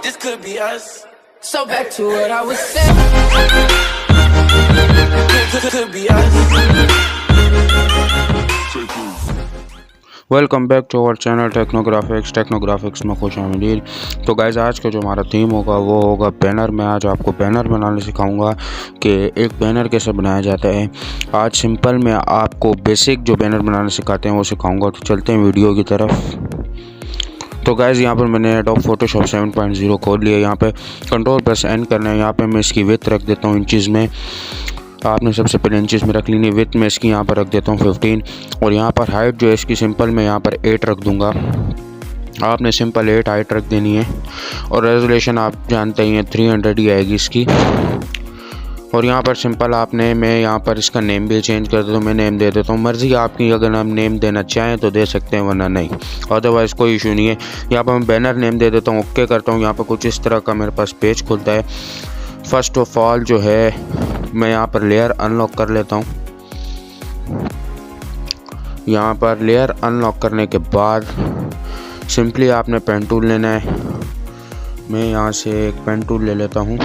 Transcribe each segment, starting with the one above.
This could be us. So back to what I was saying. Could be us. Welcome back to our channel Technographics में खुश आमदीद। तो guys, आज का जो हमारा थीम होगा वो होगा बैनर। मैं आज आपको बैनर बनाना सिखाऊंगा कि एक बैनर कैसे बनाया जाता है। आज सिंपल में आपको बेसिक जो बैनर बनाना सिखाते हैं वो सिखाऊंगा। तो चलते हैं वीडियो की तरफ। तो गाइज़, यहाँ पर मैंने एडोब फोटोशॉप 7.0 खोल लिया। यहाँ पे कंट्रोल प्लस एन करना है। यहाँ पे मैं इसकी विड्थ रख देता हूँ इंचज़ में। आपने सबसे पहले इंचज़ में रख लेनी। विड्थ में इसकी यहाँ पर रख देता हूँ 15 और यहाँ पर हाइट जो है इसकी सिंपल में यहाँ पर 8 रख दूँगा। आपने सिंपल 8 हाइट रख देनी है और रेजोल्यूशन आप जानते ही हैं 300 ही आएगी इसकी। और यहाँ पर सिंपल मैं यहाँ पर इसका नेम भी चेंज कर देता हूँ। मैं नेम दे देता हूँ, मर्ज़ी आपकी, अगर आप नेम देना चाहें तो दे सकते हैं वरना नहीं, अदरवाइज़ कोई इशू नहीं है। यहाँ पर मैं बैनर नेम दे देता हूँ, ओके करता हूँ। यहाँ पर कुछ इस तरह का मेरे पास पेज खुलता है। फर्स्ट ऑफ ऑल जो है मैं यहाँ पर लेयर अनलॉक कर लेता हूँ। यहाँ पर लेयर अनलॉक करने के बाद सिंपली आपने पेन टूल लेना है। मैं यहाँ से एक पेन टूल ले लेता हूँ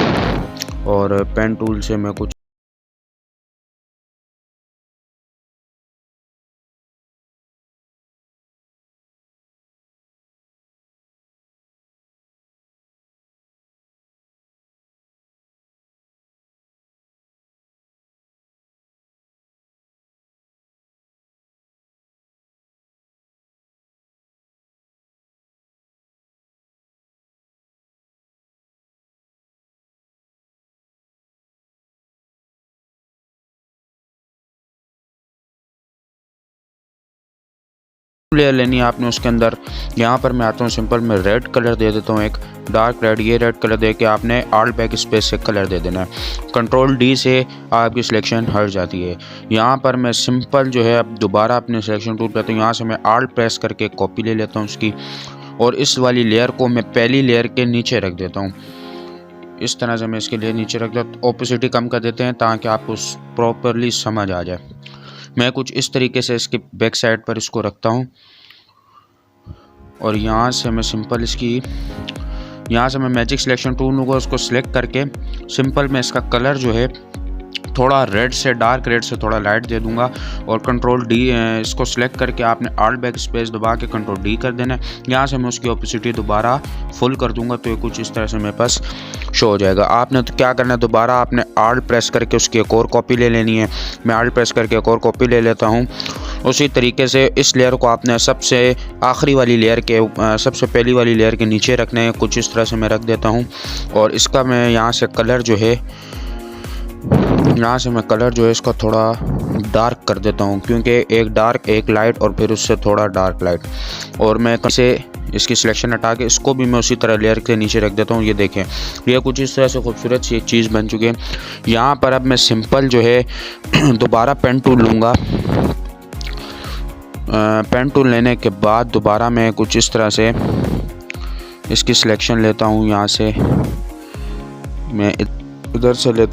और पेन टूल से मैं कुछ लेयर लेनी है आपने। उसके अंदर यहाँ पर मैं आता हूँ, सिंपल मैं रेड कलर दे देता हूँ, एक डार्क रेड। ये रेड कलर दे के आपने आल्ट बैक स्पेस से कलर दे देना है। कंट्रोल डी से आपकी सिलेक्शन हट जाती है। यहाँ पर मैं सिंपल जो है अब दोबारा अपने सिलेक्शन टूल पे, तो यहाँ से मैं आल्ट प्रेस करके कॉपी ले लेता हूँ उसकी, और इस वाली लेयर को मैं पहली लेयर के नीचे रख देता हूँ। इस तरह से मैं इसके लिए नीचे रख देता हूँ। ओपेसिटी कम कर देते हैं ताकि आपको प्रॉपरली समझ आ जाए। मैं कुछ इस तरीके से इसके बैक साइड पर इसको रखता हूँ और यहाँ से मैं सिंपल यहाँ से मैं मैजिक सिलेक्शन टूल लूँगा, उसको सिलेक्ट करके सिंपल मैं इसका कलर जो है थोड़ा रेड से, डार्क रेड से थोड़ा लाइट दे दूंगा। और कंट्रोल डी इसको सिलेक्ट करके आपने आल्ट बैक स्पेस दबा के कंट्रोल डी कर देना है। यहाँ से मैं उसकी ओपेसिटी दोबारा फुल कर दूंगा, तो ये कुछ इस तरह से मेरे पास शो हो जाएगा। आपने तो क्या करना है, दोबारा आपने आल्ट प्रेस करके उसकी एक और कॉपी ले लेनी है। मैं आल्ट प्रेस करके एक और कॉपी ले लेता हूँ। उसी तरीके से इस लेयर को आपने सबसे आखिरी वाली लेयर के सबसे पहली वाली लेयर के नीचे रखना है। कुछ इस तरह से मैं रख देता हूँ और इसका मैं यहाँ से कलर जो है इसका थोड़ा डार्क कर देता हूँ, क्योंकि एक डार्क एक लाइट और फिर उससे थोड़ा डार्क लाइट। और मैं कैसे इसकी सिलेक्शन हटा के इसको भी मैं उसी तरह लेयर के नीचे रख देता हूँ। ये देखें, ये कुछ इस तरह से खूबसूरत सी एक चीज़ बन चुकी है। यहाँ पर अब मैं सिंपल जो है दोबारा पेन टूल लूँगा। पेन टूल लेने के बाद दोबारा मैं कुछ इस तरह से इसकी सिलेक्शन लेता हूँ। यहाँ से मैं इधर से लेता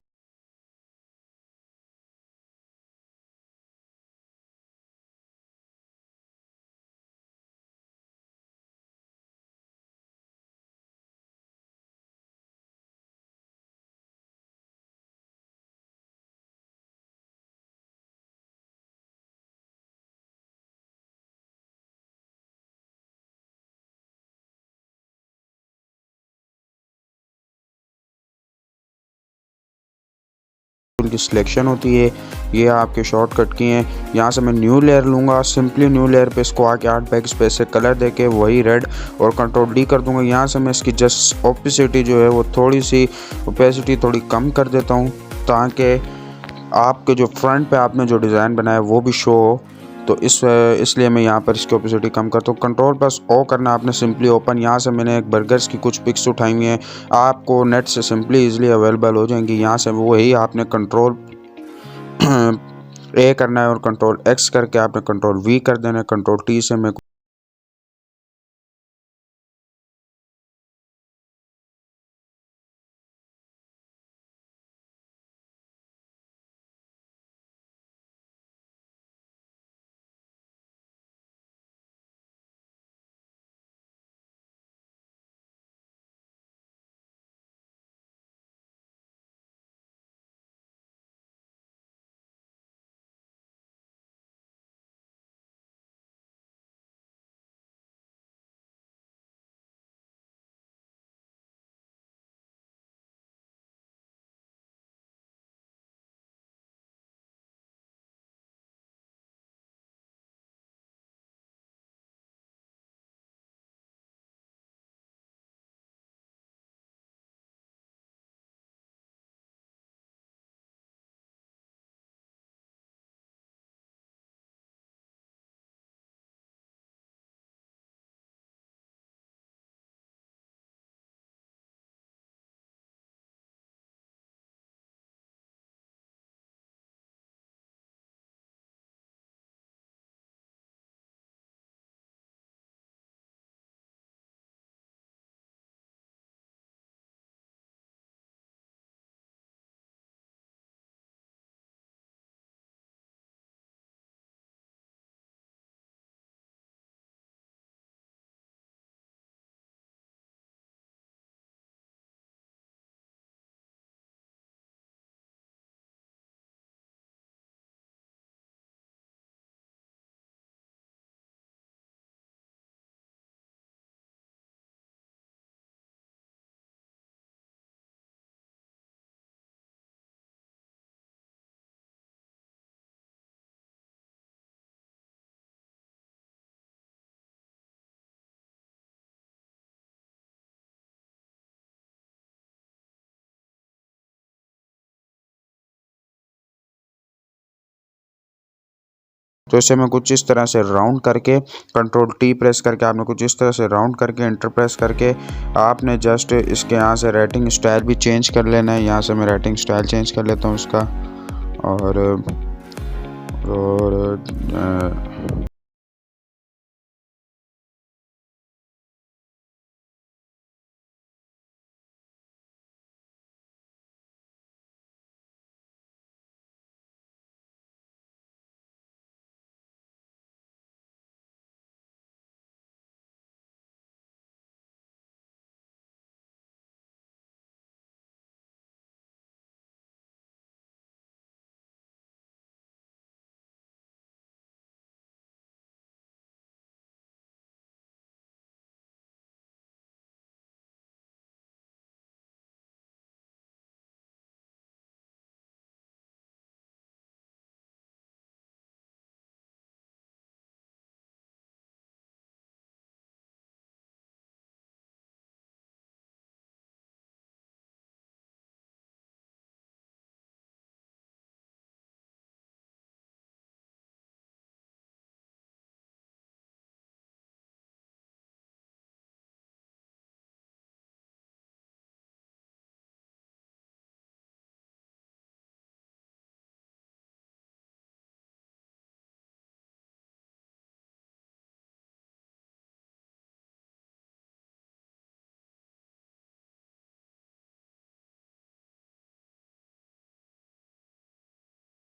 की सिलेक्शन होती है, ये आपके शॉर्टकट की हैं। यहाँ से मैं न्यू लेयर लूँगा। सिंपली न्यू लेयर पे इसको आके आर्ट बैक स्पेस से कलर देके वही रेड और कंट्रोल डी कर दूँगा। यहाँ से मैं इसकी जस्ट ओपेसिटी जो है वो थोड़ी सी ओपेसिटी थोड़ी कम कर देता हूँ, ताकि आपके जो फ्रंट पे आपने जो डिज़ाइन बनाया वो भी शो हो। तो इसलिए मैं यहाँ पर इसकी ओपेसिटी कम करता हूँ। कंट्रोल प्लस ओ करना आपने सिंपली ओपन। यहाँ से मैंने एक बर्गर्स की कुछ पिक्स उठाई हुई हैं, आपको नेट से सिंपली इजीली अवेलेबल हो जाएंगी। यहाँ से वही आपने कंट्रोल ए करना है और कंट्रोल एक्स करके आपने कंट्रोल वी कर देना है। कंट्रोल टी से मैं तो इसे मैं कुछ इस तरह से राउंड करके कंट्रोल टी प्रेस करके आपने कुछ इस तरह से राउंड करके इंटर प्रेस करके आपने जस्ट इसके यहाँ से राइटिंग स्टाइल भी चेंज कर लेना है। यहाँ से मैं राइटिंग स्टाइल चेंज कर लेता हूँ इसका और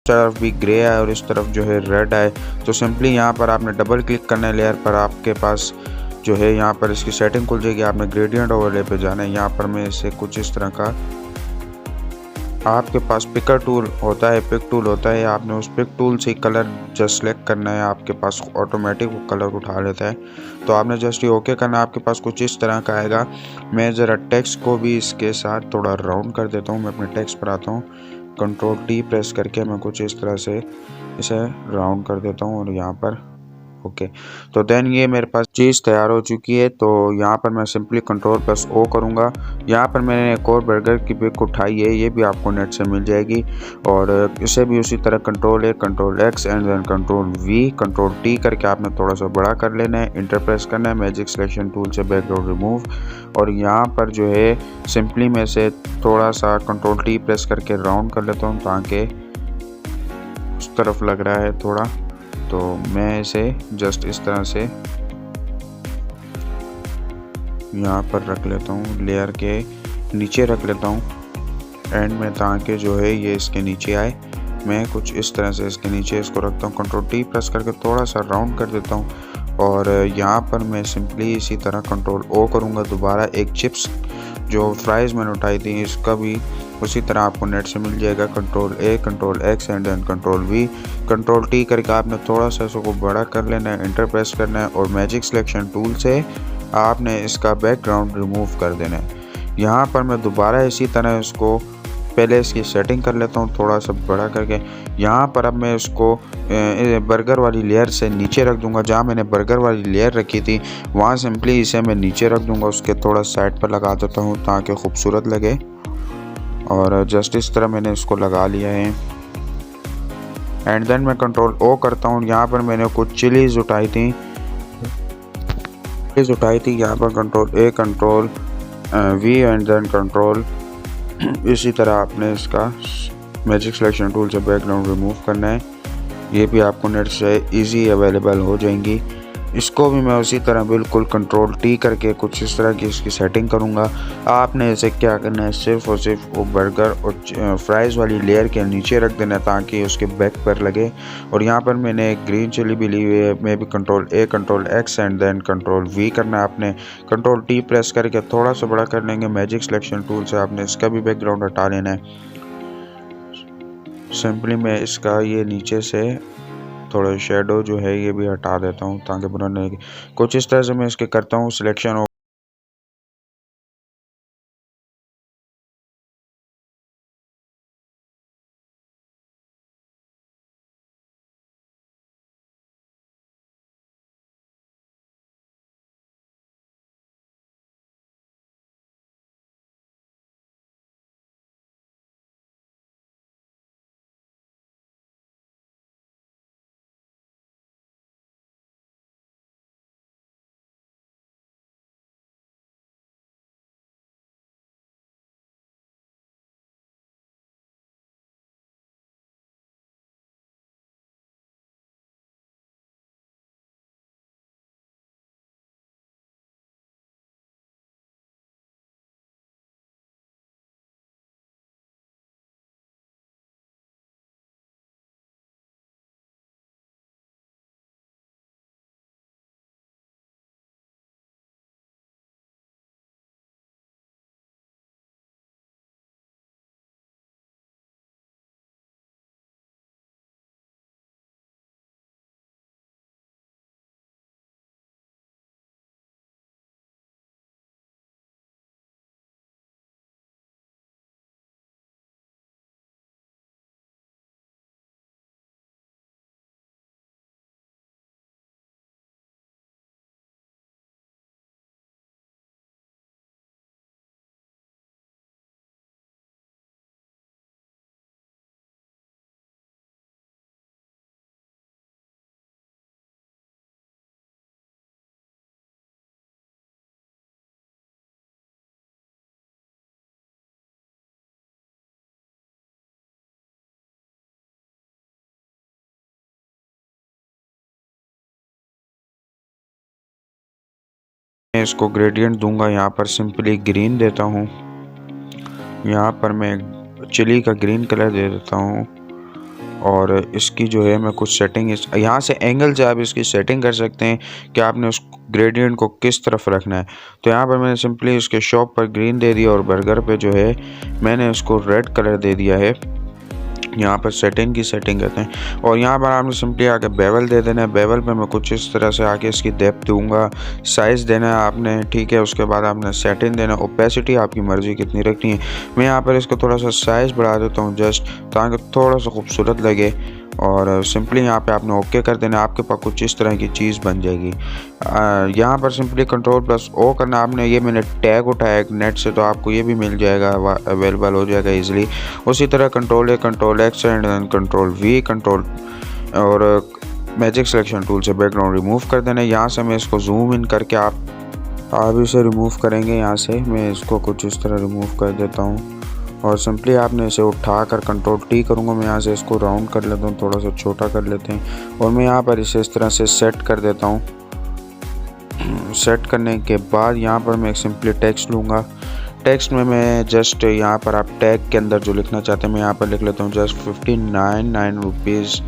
तरफ भी ग्रे है और इस तरफ जो है रेड है। तो सिंपली यहाँ पर आपने डबल क्लिक करना है लेयर पर, आपके पास जो है यहाँ पर इसकी सेटिंग खुल जाएगी। आपने ग्रेडियंट ओवरले पे जाना है। यहाँ पर मैं इसे कुछ इस तरह का, आपके पास पिकर टूल होता है, पिक टूल होता है, आपने उस पिक टूल से कलर जस्ट सेलेक्ट करना है। आपके पास ऑटोमेटिक वो कलर उठा लेता है। तो आपने जस्ट ये ओके करना है। आपके पास कुछ इस तरह का आएगा। मैं ज़रा टेक्स्ट को भी इसके साथ थोड़ा राउंड कर देता हूँ। मैं अपने टेक्स्ट पर आता हूँ, कंट्रोल टी प्रेस करके मैं कुछ इस तरह से इसे राउंड कर देता हूँ और यहाँ पर ओके। तो देन ये मेरे पास चीज़ तैयार हो चुकी है। तो यहाँ पर मैं सिंपली कंट्रोल प्लस ओ करूँगा। यहाँ पर मैंने एक और बर्गर की पिक उठाई है, ये भी आपको नेट से मिल जाएगी। और इसे भी उसी तरह control A, control X and then control V, control T करके आपने थोड़ा सा बड़ा कर लेना है, इंटर प्रेस करना है, मैजिक सिलेक्शन टूल से बैकग्राउंड रिमूव। और यहाँ पर जो है सिंपली मैं से थोड़ा सा कंट्रोल टी प्रेस करके राउंड कर लेता हूँ ताकि उस तरफ लग रहा है थोड़ा। तो मैं इसे जस्ट इस तरह से यहाँ पर रख लेता हूँ, लेयर के नीचे रख लेता हूँ एंड में, ताकि जो है ये इसके नीचे आए। मैं कुछ इस तरह से इसके नीचे इसको रखता हूँ, कंट्रोल टी प्रेस करके थोड़ा सा राउंड कर देता हूँ। और यहाँ पर मैं सिंपली इसी तरह कंट्रोल ओ करूँगा दोबारा। एक चिप्स जो फ्राइज़ मैंने उठाई थी इसका भी उसी तरह आपको नेट से मिल जाएगा। Control A, control X and then control V, control T करके आपने थोड़ा सा इसको बड़ा कर लेना है, इंटर प्रेस करना है और मैजिक सिलेक्शन टूल से आपने इसका बैकग्राउंड रिमूव कर देना है। यहाँ पर मैं दोबारा इसी तरह इसको पहले इसकी सेटिंग कर लेता हूँ थोड़ा सा बड़ा करके। यहाँ पर अब मैं इसको बर्गर वाली लेयर से नीचे रख दूँगा। जहाँ मैंने बर्गर वाली लेयर रखी थी वहाँ सिंपली इसे मैं नीचे रख दूँगा, उसके थोड़ा साइड पर लगा देता हूँ ताकि खूबसूरत लगे। और जस्ट इस तरह मैंने इसको लगा लिया है एंड देन मैं कंट्रोल ओ करता हूँ। यहाँ पर मैंने कुछ चिलीज़ उठाई थी, यहाँ पर control A, control V and then control इसी तरह आपने इसका मैजिक सिलेक्शन टूल से बैकग्राउंड रिमूव करना है। ये भी आपको नेट से इजी अवेलेबल हो जाएंगी। इसको भी मैं उसी तरह बिल्कुल कंट्रोल टी करके कुछ इस तरह की इसकी सेटिंग करूँगा। आपने इसे क्या करना है, सिर्फ और सिर्फ वो बर्गर और फ्राइज़ वाली लेयर के नीचे रख देना ताकि उसके बैक पर लगे। और यहाँ पर मैंने एक ग्रीन चिली भी ली हुई है, मैं भी control A, control X and then control V करना है। आपने कंट्रोल टी प्रेस करके थोड़ा सा बड़ा कर लेंगे, मैजिक सिलेक्शन टूल से आपने इसका भी बैकग्राउंड हटा लेना है। सिंपली मैं इसका ये नीचे से थोड़ा शेडो जो है ये भी हटा देता हूँ ताकि बुरा नहीं लगे। कुछ इस तरह से मैं इसके करता हूँ सिलेक्शन। इसको ग्रेडियंट दूंगा, यहाँ पर सिंपली ग्रीन देता हूँ, यहाँ पर मैं चिली का ग्रीन कलर दे देता हूँ और इसकी जो है मैं कुछ सेटिंग यहाँ से एंगल से आप इसकी सेटिंग कर सकते हैं कि आपने उस ग्रेडियंट को किस तरफ रखना है। तो यहाँ पर मैंने सिंपली इसके शॉप पर ग्रीन दे दिया और बर्गर पे जो है मैंने इसको रेड कलर दे दिया है। यहाँ पर सेटिंग की सेटिंग करते हैं और यहाँ पर आपने सिंपली आके बेवल दे देना है। बेवल पे मैं कुछ इस तरह से आके इसकी डेप्थ दूंगा, साइज़ देना है आपने, ठीक है। उसके बाद आपने सेटिंग देना है, ओपेसिटी आपकी मर्ज़ी कितनी रखनी है। मैं यहाँ पर इसको थोड़ा सा साइज़ बढ़ा देता हूँ जस्ट ताकि थोड़ा सा खूबसूरत लगे और सिंपली यहाँ पे आपने ओके कर देना, आपके पास कुछ इस तरह की चीज़ बन जाएगी। यहाँ पर सिंपली कंट्रोल+O करना आपने। ये मैंने टैग उठाया एक नेट से, तो आपको ये भी मिल जाएगा, अवेलेबल हो जाएगा इजीली। उसी तरह कंट्रोल+A, कंट्रोल+X एंड कंट्रोल+V, कंट्रोल और मैजिक सिलेक्शन टूल से बैकग्राउंड रिमूव कर देना। यहाँ से मैं इसको जूम इन करके आप इसे रिमूव करेंगे। यहाँ से मैं इसको कुछ इस तरह रिमूव कर देता हूँ और सिंपली आपने इसे उठाकर कंट्रोल+T करूँगा। मैं यहाँ से इसको राउंड कर लेता हूँ, थोड़ा सा छोटा कर लेते हैं और मैं यहाँ पर इसे इस तरह से सेट कर देता हूँ। सेट करने के बाद यहाँ पर मैं एक सिंपली टेक्स्ट लूँगा। टेक्स्ट में मैं जस्ट यहाँ पर आप टैग के अंदर जो लिखना चाहते हैं मैं यहाँ पर लिख लेता हूँ जस्ट 59 रुपीज़।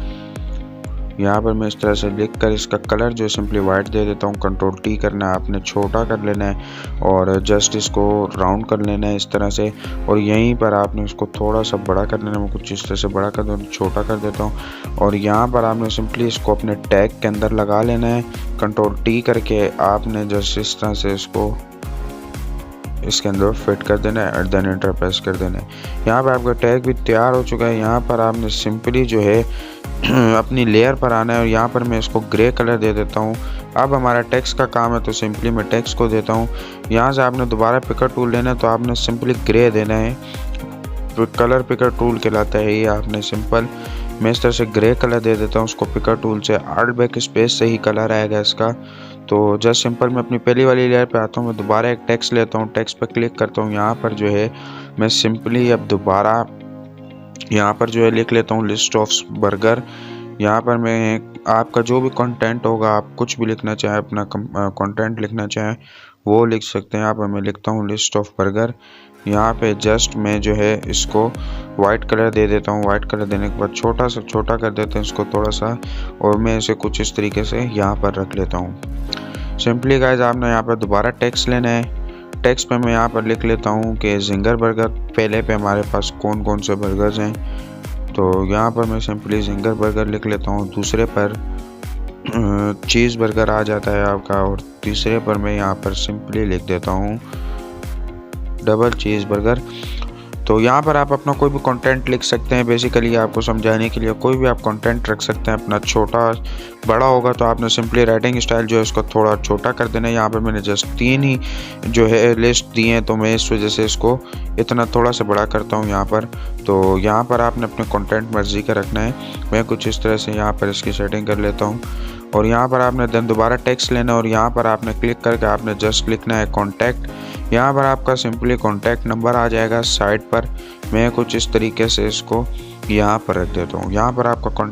यहाँ पर मैं इस तरह से लिख कर इसका कलर जो सिंपली वाइट दे देता हूँ। कंट्रोल+T करना है आपने, छोटा कर लेना है और जस्ट इसको राउंड कर लेना है इस तरह से और यहीं पर आपने इसको थोड़ा सा बड़ा कर लेना है। मैं कुछ इस तरह से बड़ा कर दूँ, छोटा कर देता हूँ और यहाँ पर आपने सिंपली इसको अपने टैग के अंदर लगा लेना है। कंट्रोल+T करके आपने जस्ट इस तरह से इसको इसके अंदर फिट कर देना है, देन एंटर प्रेस कर देना है। यहाँ पर आपका टैग भी तैयार हो चुका है। यहाँ पर आपने सिंपली जो है अपनी लेयर पर आना है और यहाँ पर मैं इसको ग्रे कलर दे देता हूँ। अब हमारा टेक्स्ट का काम है तो सिंपली मैं टेक्स्ट को देता हूँ। यहाँ से आपने दोबारा पिकर टूल लेना है तो आपने सिंपली ग्रे देना है, तो कलर पिकर टूल कहलाता है ये। आपने सिंपल मैं इस तरह से ग्रे कलर दे देता हूँ उसको पिकर टूल से। आर्ट बैक स्पेस से ही कलर आएगा इसका। तो जस्ट सिंपल मैं अपनी पहली वाली लेयर पे आता हूँ, मैं दोबारा एक टेक्स्ट लेता हूँ, टेक्स्ट पे क्लिक करता हूँ। यहाँ पर जो है मैं सिंपली अब दोबारा यहाँ पर जो है लिख लेता हूँ लिस्ट ऑफ बर्गर। यहाँ पर मैं आपका जो भी कंटेंट होगा, आप कुछ भी लिखना चाहें, अपना कंटेंट लिखना चाहें वो लिख सकते हैं। यहाँ पर मैं लिखता हूँ लिस्ट ऑफ बर्गर। यहाँ पे जस्ट मैं जो है इसको वाइट कलर दे देता हूँ। वाइट कलर देने के बाद छोटा सा छोटा कर देते हैं इसको थोड़ा सा और मैं इसे कुछ इस तरीके से यहाँ पर रख लेता हूँ। सिंपली गाइस आपने यहाँ पर दोबारा टेक्स्ट लेना है। टेक्स्ट पे मैं यहाँ पर लिख लेता हूँ कि जिंगर बर्गर। पहले पे हमारे पास कौन कौन से बर्गर्स हैं, तो यहाँ पर मैं सिंपली जिंगर बर्गर लिख लेता हूँ। दूसरे पर चीज़ बर्गर आ जाता है आपका और तीसरे पर मैं यहाँ पर सिंपली लिख देता हूँ डबल चीज़ बर्गर। तो यहाँ पर आप अपना कोई भी कंटेंट लिख सकते हैं। बेसिकली आपको समझाने के लिए कोई भी आप कंटेंट रख सकते हैं अपना। छोटा बड़ा होगा तो आपने सिंपली राइटिंग स्टाइल जो है उसको थोड़ा छोटा कर देना है। यहाँ पर मैंने जस्ट 3 ही जो है लिस्ट दी हैं तो मैं इस वजह से इसको इतना थोड़ा सा बड़ा करता हूँ यहाँ पर। तो यहाँ पर आपने अपने कंटेंट मर्जी का रखना है। मैं कुछ इस तरह से यहाँ पर इसकी सेटिंग कर लेता हूँ और यहाँ पर आपने देन दोबारा टेक्स्ट लेना और यहाँ पर आपने क्लिक करके आपने जस्ट लिखना है कॉन्टैक्ट। यहाँ पर आपका सिंपली कॉन्टैक्ट नंबर आ जाएगा साइड पर। मैं कुछ इस तरीके से इसको यहाँ पर रख देता हूँ। यहाँ पर आपका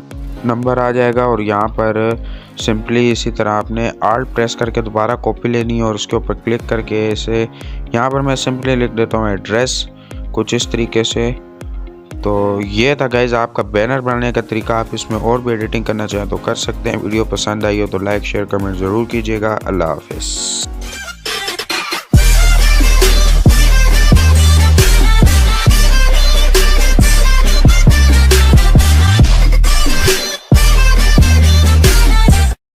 नंबर आ जाएगा और यहाँ पर सिंपली इसी तरह आपने आल्ट प्रेस करके दोबारा कॉपी लेनी है और उसके ऊपर क्लिक करके इसे यहाँ पर मैं सिंपली लिख देता हूँ एड्रेस कुछ इस तरीके से। तो ये था गाइज आपका बैनर बनाने का तरीका। आप इसमें और भी एडिटिंग करना चाहें तो कर सकते हैं। वीडियो पसंद आई हो तो लाइक शेयर कमेंट ज़रूर कीजिएगा। अल्लाह हाफिज़।